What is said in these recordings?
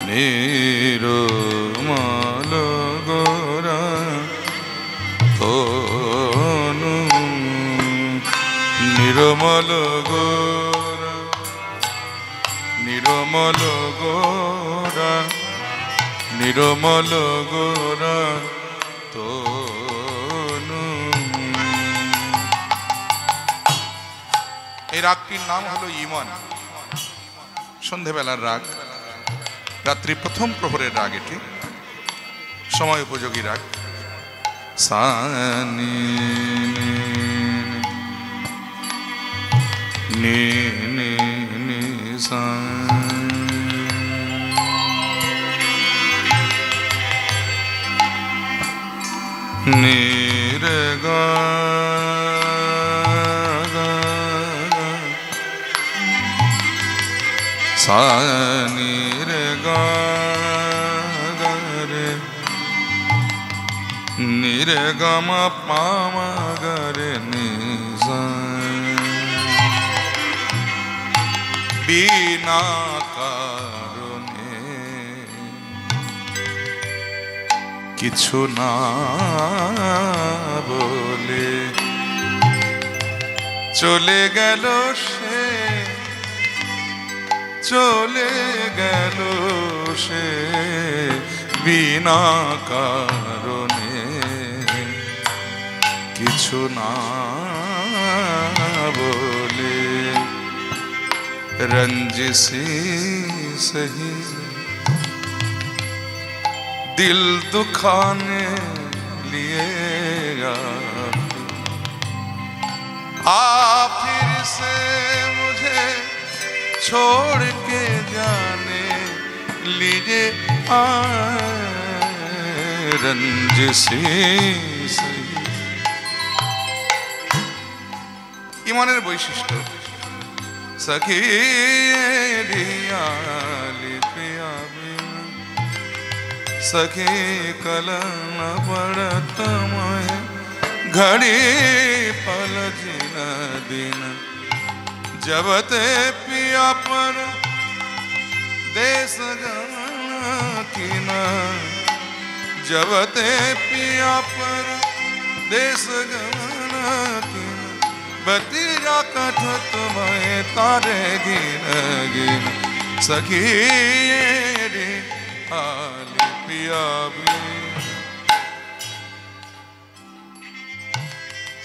নিরমল গোরা তনু নিরমল গোরা নিরমল গোরা নিরমল গোরা তনু। এই রাগটির নাম হলো ইমন। সন্ধেবেলার রাগ, রাত্রি প্রথম প্রহরের রাগ, এটি সময় উপযোগী রাগ। সানি নি নি নি সা নি রে গা সা নি রে গা রে নি রে গা মা পা মা গা রে নি সা। বিনা কারণে কিছু না বলে চলে গেল সে, চলে গেল সে বিনা কারণে কিছু না বলে। रंजिशी सही दिल दुखाने लिए आप फिर से मुझे छोड़ के जाने लीजिए रंजिशी सही। ইমানের বৈশিষ্ট্য सखी दियाली पिया बिन सखी कलन पड़त मोहे घड़ी पल जिन दिन जब ते पिया पर देश गना जब ते पिया पर देश गना बतीरा कठ तुम्हें तारे गिन गिन सखी रे आली पिया भी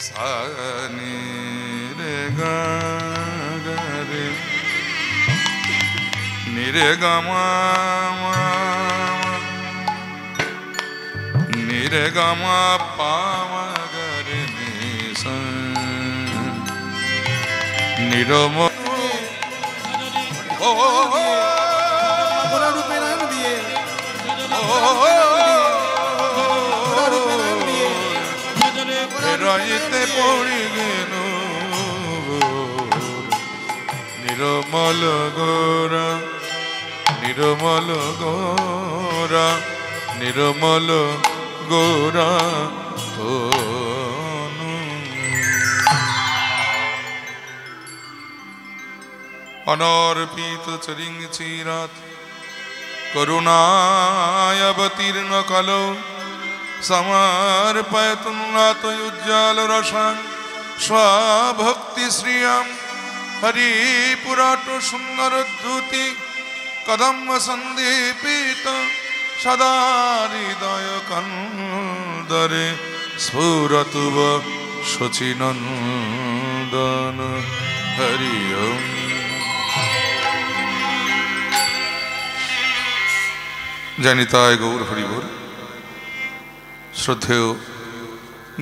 सानी रे गा रे नि रे गा मा नि रे गा मा पा मा गा रे नि सा निरम রাইতে পড়ি গেল নিরমল গোরা নিরমল গোরা নিরমল গোরা তো अनर्पित चरिंग चीरात करुणायवतीर्ण कलो समर्पयतुन्नाथ उज्ज्वल रसां स्वभक्ति श्रियं हरिपुराट सुंदर द्युति कदम्ब संदीपित सदा हृदय कंदरे स्फुरतुव शचीनंदन हरि ओम। जनिताय गौर हरिबोल। श्रद्धेय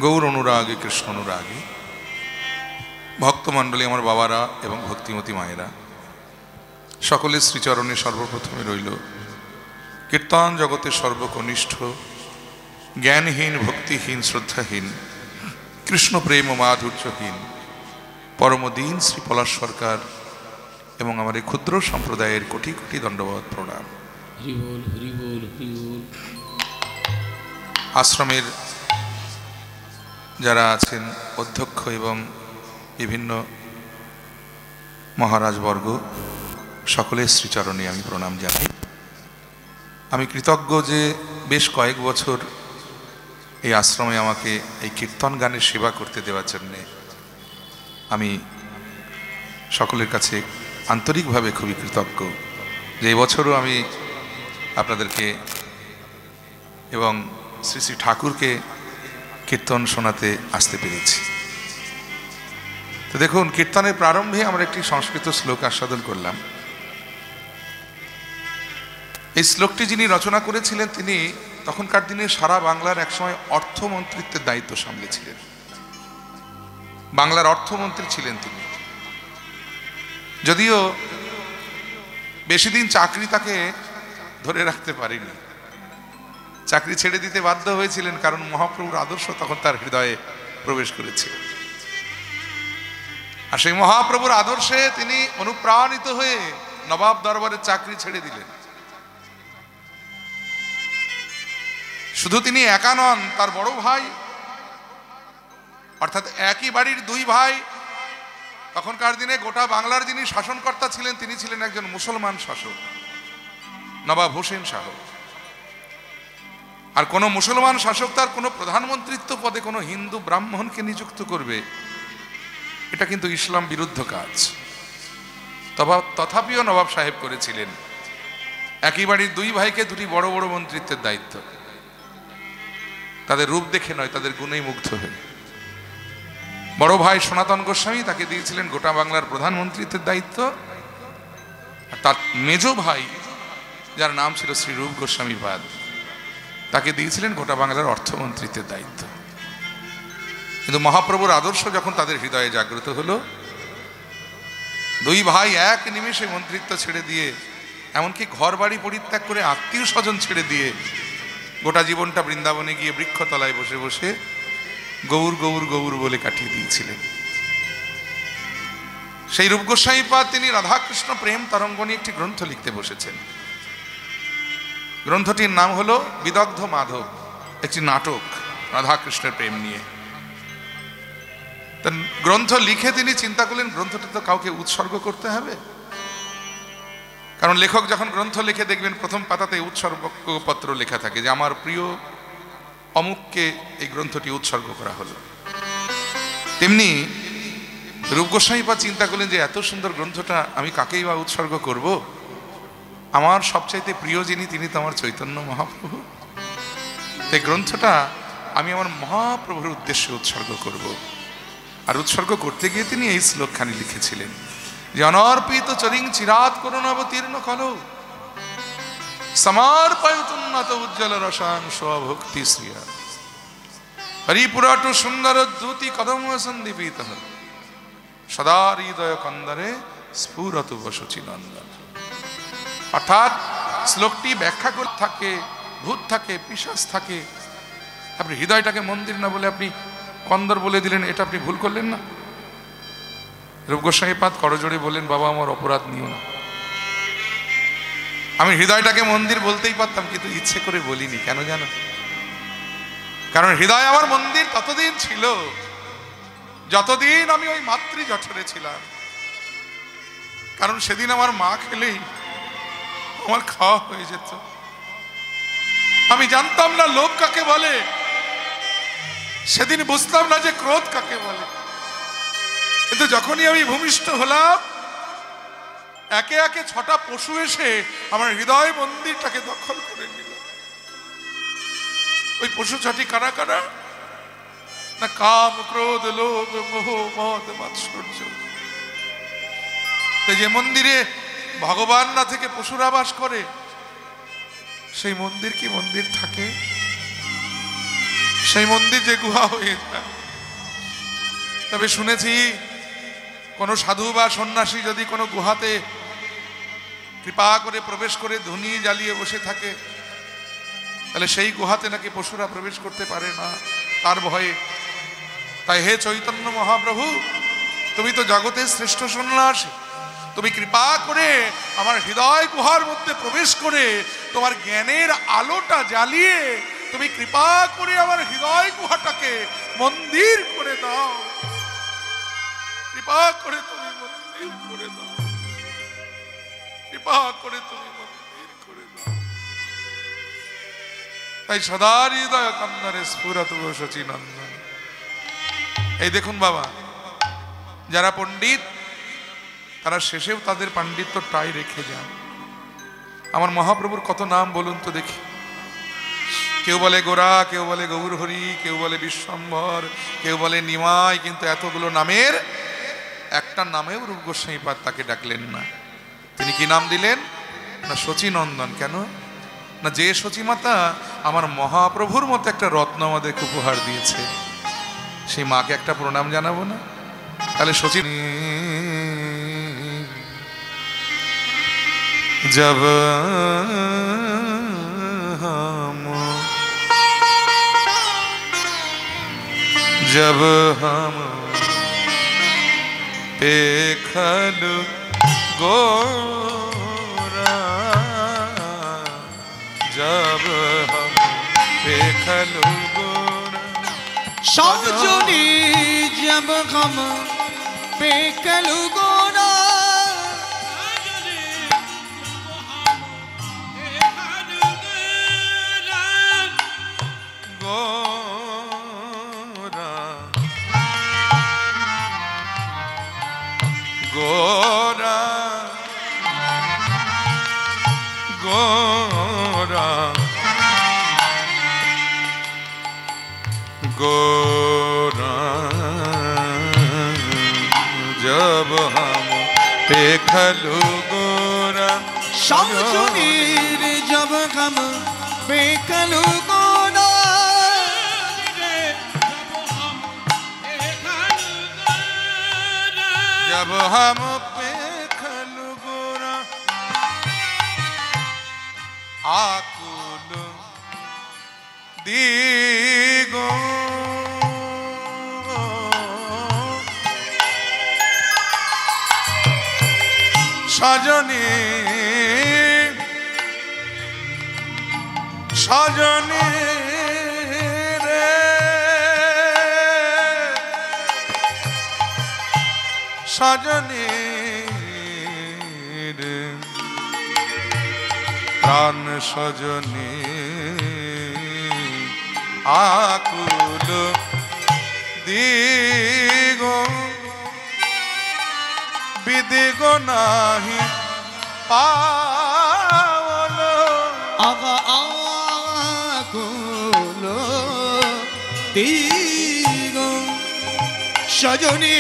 गौर अनुरागी कृष्ण अनुरागी भक्तमंडली आमार बाबारा एवं भक्तिमती मायेरा सकले श्रीचरणे सर्वप्रथमे रइल कीर्तन जगते सर्वकनिष्ठ ज्ञानहीन भक्तिहीन श्रद्धाहीन कृष्ण प्रेम माधुर्यहीन परमदीन श्री पलाश सरकार एवं आमार क्षुद्र सम्प्रदायेर कोटि कोटि दंडवत प्रणाम। आश्रमेर যারা আছেন অধ্যক্ষ এবং বিভিন্ন মহারাজবর্গ সকলের শ্রীচরণে আমি প্রণাম জানাই। আমি কৃতজ্ঞ যে বেশ কয়েক বছর এই আশ্রমে আমাকে এই কীর্তন গানের সেবা করতে দেওয়ার জন্যে আমি সকলের কাছে আন্তরিকভাবে খুবই কৃতজ্ঞ যে এবছরও আমি আপনাদেরকে এবং শ্রী শ্রী ঠাকুরকে কীর্তন শোনাতে আসতে পেরেছি। তো দেখুন, কীর্তনের প্রারম্ভে আমরা একটি সংস্কৃত শ্লোক আস্বাদন করলাম। এই শ্লোকটি যিনি রচনা করেছিলেন তিনি তখনকার দিনে সারা বাংলার একসময় অর্থমন্ত্রিত্বের দায়িত্ব সামলেছিলেন। বাংলার অর্থমন্ত্রী ছিলেন তিনি। যদিও বেশি দিন চাকরি তাকে ধরে রাখতে পারেনি, চাকরি ছেড়ে দিতে বাধ্য হয়েছিলেন, কারণ মহাপ্রভুর আদর্শ তখন তার হৃদয়ে প্রবেশ করেছে। আর সেই মহাপ্রভুর আদর্শে তিনি অনুপ্রাণিত হয়ে নবাব দরবারের চাকরি ছেড়ে দিলেন। শুধু তিনি একা নন, তার বড় ভাই, অর্থাৎ একই বাড়ির দুই ভাই। তখনকার দিনে গোটা বাংলার যিনি শাসনকর্তা ছিলেন তিনি ছিলেন একজন মুসলমান শাসক, নবাব হোসেন শাহ। আর কোন মুসলমান শাসক তার কোনো প্রধানমন্ত্রিত্ব পদে কোনো হিন্দু ব্রাহ্মণকে নিযুক্ত করবে, এটা কিন্তু ইসলাম বিরুদ্ধ কাজ। তথাপিও নবাব সাহেব করেছিলেন। একই বাড়ির দুই ভাইকে দুটি বড় বড় মন্ত্রিত্বের দায়িত্ব, তাদের রূপ দেখে নয়, তাদের গুণেই মুগ্ধ হয়ে। বড় ভাই সনাতন গোস্বামী, তাকে দিয়েছিলেন গোটা বাংলার প্রধানমন্ত্রিত্বের দায়িত্ব। আর তার মেজ ভাই, যার নাম ছিল শ্রী রূপ গোস্বামী পাদ, তাকে দিয়েছিলেন গোটা বাংলার অর্থমন্ত্রিত্বের দায়িত্ব। কিন্তু মহাপ্রভুর আদর্শ যখন তাদের হৃদয়ে জাগ্রত হলো, দুই ভাই এক নিমেষে মন্ত্রিত্ব ছেড়ে দিয়ে, এমনকি ঘর বাড়ি পরিত্যাগ করে আত্মীয় স্বজন ছেড়ে দিয়ে গোটা জীবনটা বৃন্দাবনে গিয়ে বৃক্ষতলায় বসে বসে গৌর গৌর গৌর বলে কাটিয়ে দিয়েছিলেন। সেই রূপ গোস্বামী পাদ তিনি রাধাকৃষ্ণ প্রেম তরঙ্গ নিয়ে একটি গ্রন্থ লিখতে বসেছেন। গ্রন্থটির নাম হলো বিদগ্ধ মাধব, একটি নাটক রাধাকৃষ্ণের প্রেম নিয়ে। গ্রন্থ লিখে তিনি চিন্তা করলেন গ্রন্থটা তো কাউকে উৎসর্গ করতে হবে, কারণ লেখক যখন গ্রন্থ লিখে দেখবেন প্রথম পাতাতে উৎসর্গপত্র লেখা থাকে যে আমার প্রিয় অমুককে এই গ্রন্থটি উৎসর্গ করা হলো। তেমনি রূপ গোস্বামী পাদ চিন্তা করলেন যে এত সুন্দর গ্রন্থটা আমি কাকেই বা উৎসর্গ করব, আমার সবচাইতে প্রিয় যিনি তিনি তো আমার চৈতন্য মহাপ্রভু। এই গ্রন্থটা আমি আমার মহাপ্রভুর উদ্দেশ্যে উৎসর্গ করব। আর উৎসর্গ করতে গিয়ে তিনি এই শ্লোকখানি লিখেছিলেন যে অনর্পিত চরিং চিরাত করুণাবতীর্ণ কল সমর্পয়তুন্নত উজ্জ্বল রসায়ন স্বভক্তি শ্রিয়া হরিপুরাট সুন্দর দ্যুতি কদম সন্দীপিত সদা হৃদয় কন্দরে স্ফুরত বসুচি নন্দন। অর্থাৎ শ্লোকটি ব্যাখ্যা করে থাকে ভূত থাকে, পিশাচ থাকে, আপনি হৃদয়টাকে মন্দির না বলে আপনি কন্দর বলে দিলেন, এটা আপনি ভুল করলেন না? রূপ গোস্বামী পাদ করজোড়ে বললেন, বাবা আমার অপরাধ নিও না, আমি হৃদয়টাকে মন্দির বলতেই পারতাম, কিন্তু ইচ্ছে করে বলিনি। কেন জানো? কারণ হৃদয় আমার মন্দির ততদিন ছিল যতদিন আমি ওই মাতৃ জঠরে ছিলাম। কারণ সেদিন আমার মা খেলেই আমার খাওয়া হয়ে যেত। আমি জানতাম না লোভ কাকে বলে, সেদিন বুঝতাম না যে ক্রোধ কাকে বলে। কিন্তু যখনই আমি ভূমিষ্ঠ হলাম, একে একে 6টা পশু এসে আমার হৃদয় মন্দিরটাকে দখল করে নিল। ওই পশু 6টি কারা কারা? না কাম, ক্রোধ, লোভ, মোহ, মদ, মাৎসর্য। যে মন্দিরে ভগবান না থেকে পশুরা বাস করে, সেই মন্দির কি মন্দির থাকে? সেই মন্দির যে গুহা হয়ে যায়। তবে শুনেছি কোন সাধু বা সন্ন্যাসী যদি কোনো গুহাতে কৃপা করে প্রবেশ করে ধুনি জ্বালিয়ে বসে থাকে, তাহলে সেই গুহাতে নাকি পশুরা প্রবেশ করতে পারে না তার ভয়ে। তাই হে চৈতন্য মহাপ্রভু, তুমি তো জগতের শ্রেষ্ঠ সন্ন্যাসী, তুমি কৃপা করে আমার হৃদয় গুহার মধ্যে প্রবেশ করে তোমার জ্ঞানের আলোটা জ্বালিয়ে তুমি কৃপা করে আমার হৃদয় গুহাটাকে মন্দির করে দাও। কৃপা করে তুমি মন্দির করে দাও, কৃপা করে তুমি মন্দির করে দাও। তাই সদা হৃদয় কান্নারে স্ফুরত শচীনন্দন। এই দেখুন বাবা, যারা পণ্ডিত তারা শেষেও তাদের পাণ্ডিত্যটাই রেখে যান। আমার মহাপ্রভুর কত নাম বলুন তো দেখি। কেউ বলে গোরা, কেউ বলে গৌরহরি, কেউ বলে বিশ্বম্ভর, কেউ বলে নিমাই, কিন্তু এতগুলো নামের একটা নামেও রূপ গোস্বামীপাদ তাকে ডাকলেন না। তিনি কি নাম দিলেন? না শচীনন্দন। কেন না? যে শচীমাতা আমার মহাপ্রভুর মতো একটা রত্ন আমাদেরকে উপহার দিয়েছে, সেই মাকে একটা প্রণাম জানাবো না? তাহলে শচী जब हम देखल गोरा, जब हम देखल गोरा सजनी, जब हम देखल गोरा गोरा गोरा गोरा, जब हम देखलू गोरा सजनीर, जब हम देखलू गोरा जब हम देखलू गोरा आकुल दीगो सजनी सजनी रे सजनी रे प्राण सजनी आकुल दीगो विदिगो नाही पावलो आगा आकुल दीगो सजनी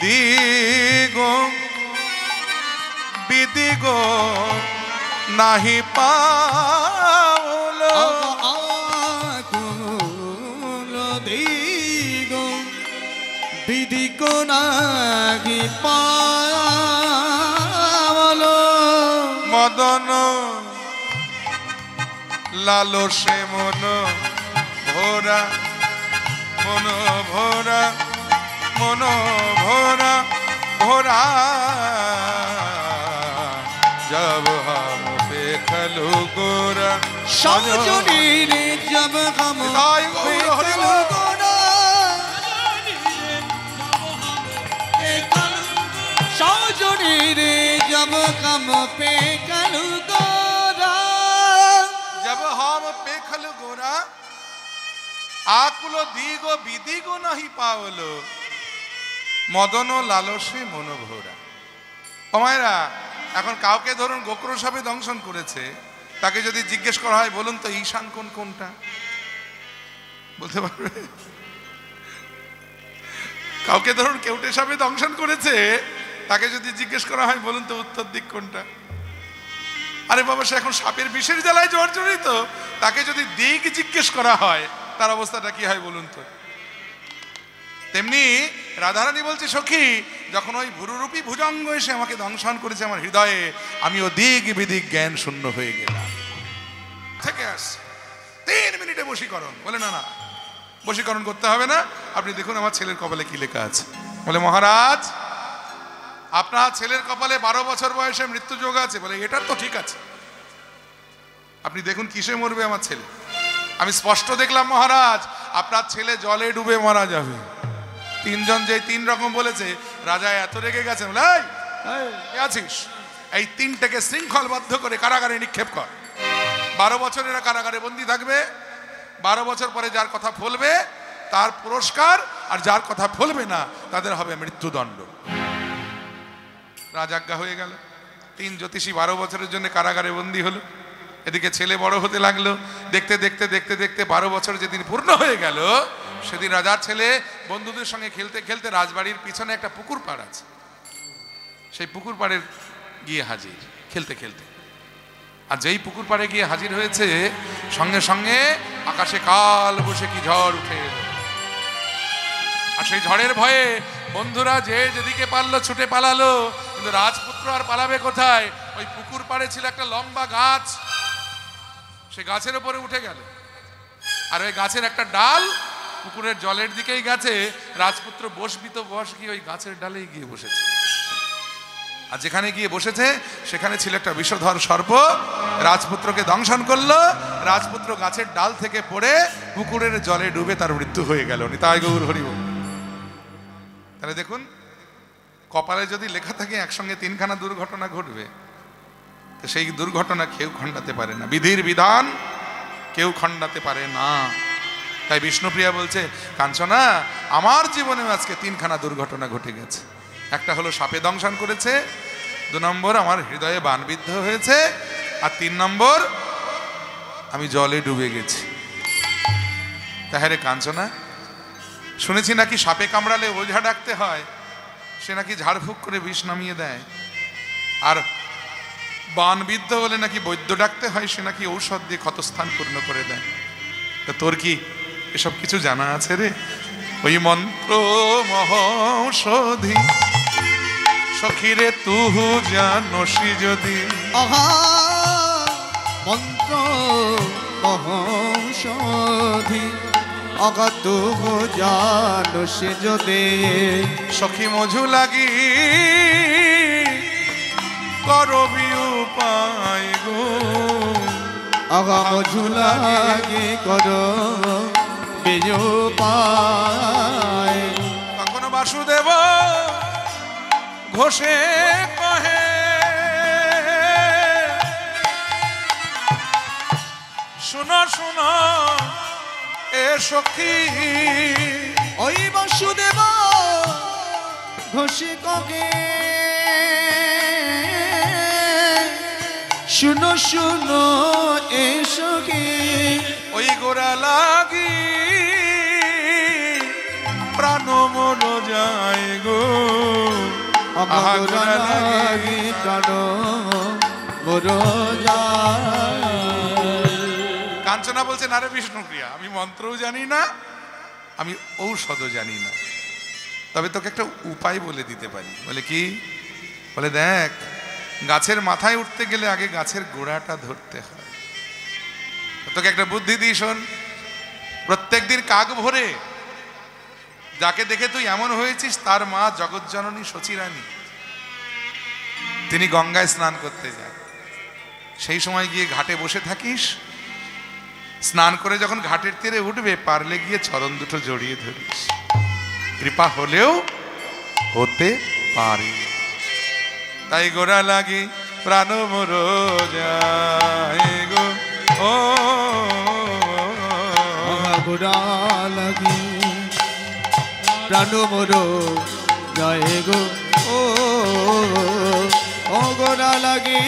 दीगो विदिगो नाही पावलो आकुल दीगो विदिगो नाही पावलो मदन लालसे मन भोरा मन भोरा मन भोरा भोरा जब हम देखलू गोरा सजनी रे जब हम देखलू गोरा सजनी रे जब हम देखलू गोरा जब हम देखलू गोरा आकुलो दीगो विदिगो नहीं पावलो মদন লালসে মনোভরা। মায়েরা, এখন কাউকে ধরুন গোক্র সাপে দংশন করেছে, তাকে যদি জিজ্ঞেস করা হয় বলুন তো ঈশান কোন কোনটা, বলতে পারবে? কাউকে ধরুন কেউটে সাপে দংশন করেছে, তাকে যদি জিজ্ঞেস করা হয় বলুন তো উত্তর দিক কোনটা। আরে বাবা, সে এখন সাপের বিষের জ্বালায় জর্জরিত, তাকে যদি দিক জিজ্ঞেস করা হয় তার অবস্থাটা কি হয় বলুন তো? তেমনি রাধারানী বলছে, সখী যখন ওই ভুরুরূপী ভুজঙ্গ এসে আমাকে দংশন করেছে আমার হৃদয়ে, আমি ও দিক বিদিক জ্ঞান শূন্য হয়ে গেলাম। থেকে আসছে 3 মিনিটে বশীকরণ। বলে না না, বশীকরণ করতে হবে না, আপনি দেখুন আমার ছেলের কপালে কি লেখা আছে। বলে মহারাজ, আপনার ছেলের কপালে 12 বছর বয়সে মৃত্যু যোগ আছে। বলে এটার তো ঠিক আছে, আপনি দেখুন কিসে মরবে আমার ছেলে। আমি স্পষ্ট দেখলাম মহারাজ, আপনার ছেলে জলে ডুবে মারা যাবে। 3 জন যে 3 রকম বলেছে, রাজা এত রেগে গেছে, বলে এই আছিস, এই 3টেকে শৃঙ্খলবদ্ধ করে কারাগারে নিক্ষেপ কর। 12 বছর এরা কারাগারে বন্দী থাকবে। 12 বছর পরে যার কথা ফলবে তার পুরস্কার, আর যার কথা ফলবে না তাদের হবে মৃত্যুদণ্ড। রাজাজ্ঞা হয়ে গেল। 3 জ্যোতিষী 12 বছরের জন্য কারাগারে বন্দী হলো। এদিকে ছেলে বড় হতে লাগলো। দেখতে দেখতে দেখতে দেখতে 12 বছর যেদিন পূর্ণ হয়ে গেল, সেদিন রাজার ছেলে বন্ধুদের সঙ্গে খেলতে খেলতে রাজবাড়ির পিছনে একটা পুকুর পাড় আছে, সেই পুকুর পাড়ে গিয়ে হাজির খেলতে খেলতে। আর যেই পুকুর পাড়ে গিয়ে হাজির হয়েছে, সঙ্গে সঙ্গে আকাশে কাল বসে কি ঝড় উঠে এলো। আর সেই ঝড়ের ভয়ে বন্ধুরা যে যেদিকে পারলো ছুটে পালালো, কিন্তু রাজপুত্র আর পালাবে কোথায়? ওই পুকুর পাড়ে ছিল একটা লম্বা গাছ, সে গাছের উপরে উঠে গেল। আর ওই গাছের একটা ডাল পুকুরের জলের দিকেই গেছে। রাজপুত্র বসবি তো বস গিয়ে ওই গাছের ডালেই গিয়ে বসেছে। আর যেখানে গিয়ে বসেছে সেখানে ছিল একটা বিষধর সর্প। রাজপুত্রকে দংশন করলো। রাজপুত্র গাছের ডাল থেকে পড়ে পুকুরের জলে ডুবে তার মৃত্যু হয়ে গেল। নিতাই গৌর হরি বল। তাহলে দেখুন, কপালে যদি লেখা থাকে একসঙ্গে 3খানা দুর্ঘটনা ঘটবে, তো সেই দুর্ঘটনা কেউ খণ্ডাতে পারে না, বিধির বিধান কেউ খণ্ডাতে পারে না। তাই বিষ্ণুপ্রিয়া বলছে, কাঞ্চনা আমার জীবনে আজকে 3খানা দুর্ঘটনা ঘটে গেছে। একটা হলো সাপে দংশন করেছে, 2 নম্বর আমার হৃদয়ে বানবিদ্ধ হয়েছে, আর 3 নম্বর আমি জলে ডুবে গেছি। তাহলে কাঞ্চনা, শুনেছি নাকি সাপে কামড়ালে ওঝা ডাকতে হয়, সে নাকি ঝাড়ফুঁক করে বিষ নামিয়ে দেয়। আর বানবিদ্ধ হলে নাকি বৈদ্য ডাকতে হয়, সে নাকি ঔষধ দিয়ে ক্ষতস্থান পূর্ণ করে দেয়। তা তোর কি এসব কিছু জানা আছে রে? ওই মন্ত্র মহৌষধি সখীরে তুহু জানসি যদি। মন্ত্র মহৌষধি তুহু জানসি যদি। সখী মধু লাগি করবি উপায় গো। মধু লাগি করো উপায়। কখনো বাসুদেব ঘোষে কহে, শুনো শুনো এ সখী। ওই বাসুদেব ঘোষে কহে, শুনো শুনো এ সখী। ওই গোড়া লাগি প্রাণ মন যায় গো। গোড়া লাগি প্রাণ মন যায়। কাঞ্চনা বলছে, না রে বিষ্ণুপ্রিয়া, আমি মন্ত্রও জানি না, আমি ঔষধও জানি না, তবে তোকে একটা উপায় বলে দিতে পারি। বলে কি? বলে দেখ, গাছের মাথায় উঠতে গেলে আগে গাছের গোড়াটা ধরতে হয়। তোকে একটা বুদ্ধি দিই, শোন। প্রত্যেকদিন কাক ভোরে যাকে দেখে তুই এমন হয়েছিস, তার মা জগৎজননী শচীরানী, তিনি গঙ্গায় স্নান করতে যায়। সেই সময় গিয়ে ঘাটে বসে থাকিস, স্নান করে যখন ঘাটের তীরে উঠবে, পারলে গিয়ে চরণ দুটো জড়িয়ে ধরিস। কৃপা হলেও হতে পারে। তাই গোড়া লাগি প্রাণ মোর যায় গো। ও গোড়া লাগি প্রাণ মোর যায় গো। ও গোড়া লাগি